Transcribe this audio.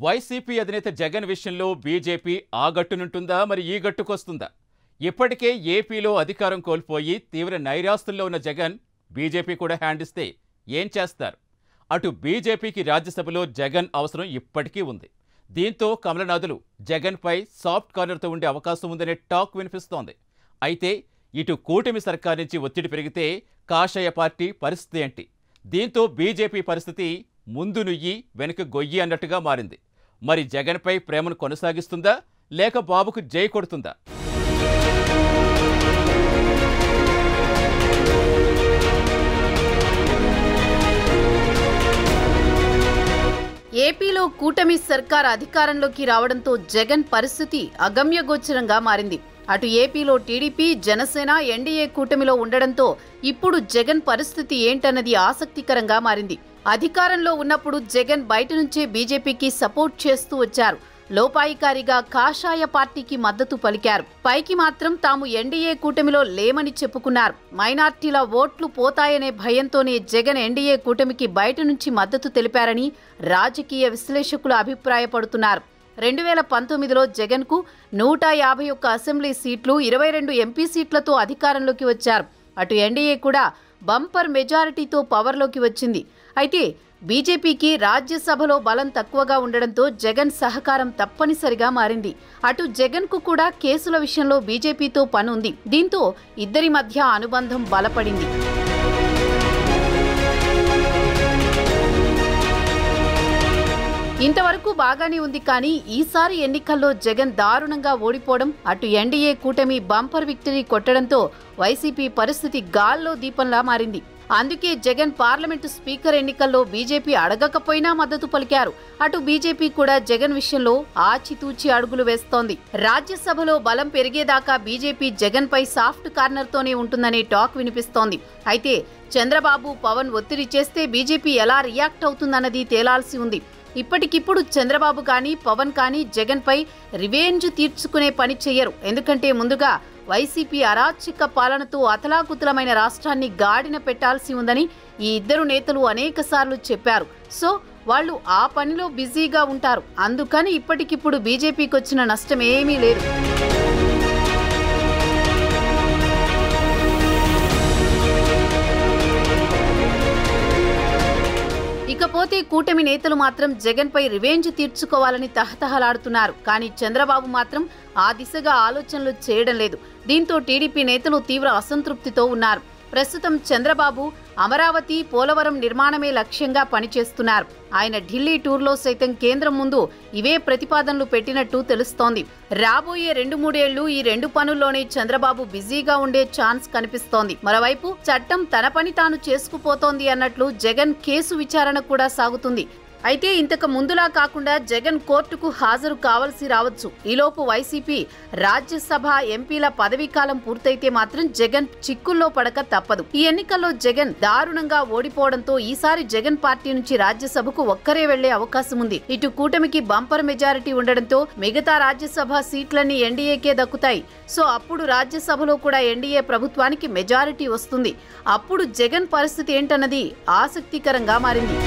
YCP అధినేత జగన్ విషయంలో BJP ఆ గట్టునుంటుందా మరి ఈ గట్టుకొస్తుందా? ఇప్పటికే ఏపీలో అధికారం కోల్పోయి తీవ్ర నైరాస్తుల్లో ఉన్న జగన్ బీజేపీ కూడా హ్యాండ్ ఇస్తే ఏం చేస్తారు? అటు బీజేపీకి రాజ్యసభలో జగన్ అవసరం ఇప్పటికీ ఉంది. దీంతో కమలనాథులు జగన్పై సాఫ్ట్ కార్నర్తో ఉండే అవకాశం ఉందనే టాక్ వినిపిస్తోంది. అయితే ఇటు కూటమి సర్కార్ నుంచి ఒత్తిడి పెరిగితే కాషాయ పార్టీ పరిస్థితి ఏంటి? దీంతో బీజేపీ పరిస్థితి ముందు నుయ్యి వెనుక గొయ్యి అన్నట్టుగా మారింది. మరి జగన్పై ప్రేమను కొనసాగిస్తుందా లేక బాబుకు జై కొడుతుందా? ఏపీలో కూటమి సర్కార్ అధికారంలోకి రావడంతో జగన్ పరిస్థితి అగమ్యగోచరంగా మారింది. అటు ఏపీలో టీడీపీ, జనసేన, ఎన్డీఏ కూటమిలో ఉండడంతో ఇప్పుడు జగన్ పరిస్థితి ఏంటన్నది ఆసక్తికరంగా మారింది. అధికారంలో ఉన్నప్పుడు జగన్ బయట నుంచే బీజేపీకి సపోర్ట్ చేస్తూ వచ్చారు. లోపాయికారిగా కాషాయ పార్టీకి మద్దతు పలికారు. పైకి మాత్రం తాము ఎన్డీఏ కూటమిలో లేమని చెప్పుకున్నారు. మైనార్టీల ఓట్లు పోతాయనే భయంతోనే జగన్ ఎన్డీఏ కూటమికి బయట నుంచి మద్దతు తెలిపారని రాజకీయ విశ్లేషకులు అభిప్రాయపడుతున్నారు. 2019లో జగన్కు 151 అసెంబ్లీ సీట్లు, 22 ఎంపీ సీట్లతో అధికారంలోకి వచ్చారు. అటు ఎన్డీఏ కూడా బంపర్ మెజారిటీతో పవర్లోకి వచ్చింది. అయితే బీజేపీకి రాజ్యసభలో బలం తక్కువగా ఉండడంతో జగన్ సహకారం తప్పనిసరిగా మారింది. అటు జగన్కు కూడా కేసుల విషయంలో బీజేపీతో పనుంది. దీంతో ఇద్దరి మధ్య అనుబంధం బలపడింది. ఇంతవరకు బాగానే ఉంది, కానీ ఈసారి ఎన్నికల్లో జగన్ దారుణంగా ఓడిపోవడం, అటు ఎన్డీఏ కూటమి బంపర్ విక్టరీ కొట్టడంతో వైసీపీ పరిస్థితి గాల్లో దీపంలా మారింది. అందుకే జగన్ పార్లమెంటు స్పీకర్ ఎన్నికల్లో బీజేపీ అడగకపోయినా మద్దతు పలికారు. అటు బీజేపీ కూడా జగన్ విషయంలో ఆచితూచి అడుగులు వేస్తోంది. రాజ్యసభలో బలం పెరిగేదాకా బీజేపీ జగన్ పై సాఫ్ట్ కార్నర్తోనే ఉంటుందనే టాక్ వినిపిస్తోంది. అయితే చంద్రబాబు, పవన్ ఒత్తిడి చేస్తే బీజేపీ ఎలా రియాక్ట్ అవుతుందన్నది తేలాల్సి ఉంది. ఇప్పటికిప్పుడు చంద్రబాబు కానీ పవన్ కానీ జగన్ పై రివెంజ్ తీర్చుకునే పని చెయ్యరు. ఎందుకంటే ముందుగా వైసీపీ అరాచక పాలనతో అతలాకుతలమైన రాష్ట్రాన్ని గాడిన పెట్టాల్సి ఉందని ఈ ఇద్దరు నేతలు అనేకసార్లు చెప్పారు. సో వాళ్ళు ఆ పనిలో బిజీగా ఉంటారు. అందుకని ఇప్పటికిప్పుడు బీజేపీకి వచ్చిన నష్టం ఏమీ లేదు. ఇకపోతే కూటమి నేతలు మాత్రం జగన్ పై రివెంజ్ తీర్చుకోవాలని తహతహలాడుతున్నారు. కానీ చంద్రబాబు మాత్రం ఆ దిశగా ఆలోచనలు చేయడం లేదు. దీంతో టీడీపీ నేతలు తీవ్ర అసంతృప్తితో ఉన్నారు. ప్రస్తుతం చంద్రబాబు అమరావతి, పోలవరం నిర్మాణమే లక్ష్యంగా పనిచేస్తున్నారు. ఆయన ఢిల్లీ టూర్లో సైతం కేంద్రం ముందు ఇవే ప్రతిపాదనలు పెట్టినట్టు తెలుస్తోంది. రాబోయే 2-3 ఏళ్లు ఈ 2 పనుల్లోనే చంద్రబాబు బిజీగా ఉండే ఛాన్స్ కనిపిస్తోంది. మరోవైపు చట్టం తన పని తాను చేసుకుపోతోంది అన్నట్లు జగన్ కేసు విచారణ కూడా సాగుతుంది. అయితే ఇంతకు ముందులా కాకుండా జగన్ కోర్టుకు హాజరు కావాల్సి రావచ్చు. ఈలోపు వైసీపీ రాజ్యసభ ఎంపీల పదవీకాలం పూర్తయితే మాత్రం జగన్ చిక్కుల్లో పడక తప్పదు. ఈ ఎన్నికల్లో జగన్ దారుణంగా ఓడిపోవడంతో ఈసారి జగన్ పార్టీ నుంచి రాజ్యసభకు ఒక్కరే వెళ్లే అవకాశం ఉంది. ఇటు కూటమికి బంపర్ మెజారిటీ ఉండడంతో మిగతా రాజ్యసభ సీట్లన్నీ ఎన్డీఏకే దక్కుతాయి. సో అప్పుడు రాజ్యసభలో కూడా ఎన్డీఏ ప్రభుత్వానికి మెజారిటీ వస్తుంది. అప్పుడు జగన్ పరిస్థితి ఏంటన్నది ఆసక్తికరంగా మారింది.